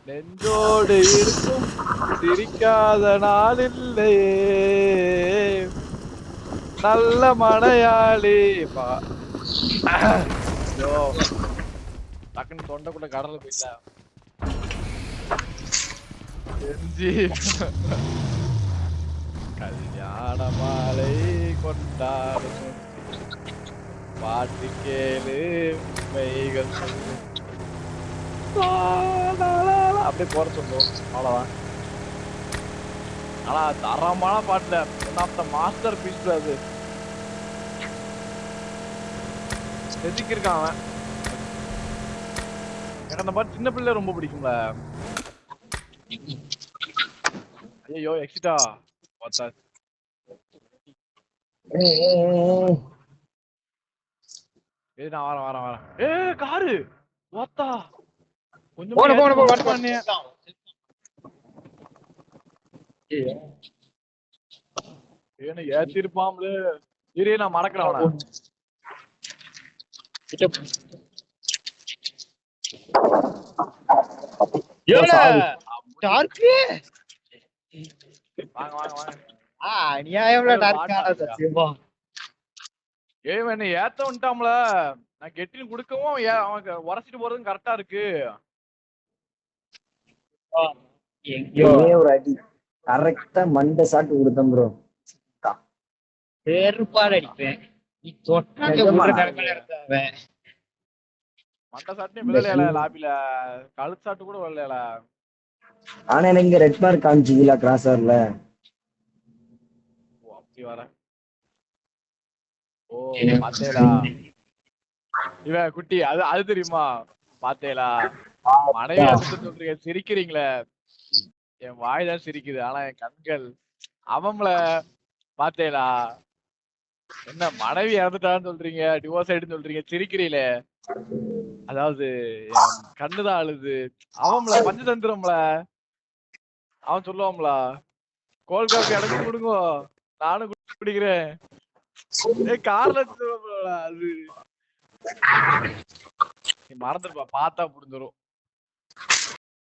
நெஞ்சோடு இருக்கும் சிரிக்காத நாள் இல்லையே நல்ல மனையாளி ஐயோ டக்குன்னு தொண்டைக்குள்ள கடல்ல போயிட்டல கல்யாண மாலை கொண்டாடும் பாட்டு கேளு மெய்கள் அப்படியே போற சொல்லுவோம் அவ்வளவுதான். ஆனா தரமான பாட்டுல one of the masterpiece அது செதுக்கிருக்கான் அவன். எனக்கு அந்த பாட்டு சின்ன பிள்ளை ரொம்ப பிடிக்கும்ல. ஐயோ எக்ஸிட்டா பார்த்தா நான் வரேன். காரு வாத்தா கொஞ்சம் ஏத்திருப்பாம்ல. இரு நான் மறக்கிறேன் அவன. வாங்க அநியாயம்ல டார்க்கா. என்ன ஏத்த வந்துட்டாம்ல. நான் கெட்டின்னு குடுக்கவும் அவனுக்கு உரசிட்டு போறதும் கரெக்டா இருக்கு. ஒரு அடி கரெக்டா மண்டை சாட்டு கொடுத்தேன் ப்ரோ. பேருப்பாடு அடிப்பேன். மண்டை சாட்டு விழலையில லாபில கழுத்து சாட்டு கூட விழலையில. ஆனா எனக்கு இங்க ரெட் மார்க் காமிச்சிங்களா கிராஸர்ல. ஓ அப்படி வர. ஓ பாத்தேலா இவன் குட்டி அது தெரியுமா பாத்தேலா மனைவி வந்து சொல்றீங்க சிரிக்கிறீங்களே. என் வாய்தான் சிரிக்குது ஆனா என் கண்கள் அவங்கள பாத்தேலா என்ன மனைவி இறந்துட்டான்னு சொல்றீங்க டிவோர்ஸ் ஆயிடுன்னு சொல்றீங்க சிரிக்கிறீங்களே. அதாவது என் கண்ணுதான் அழுது. அவங்கள பஞ்சதந்திரம்ல அவன் சொல்லுவான்ல கோல் காப்பி எனக்கு கொடுங்க நானும் குடிக்கிறேன். கார்ல அது மறந்துருப்பா பார்த்தா புரிஞ்சிடும்.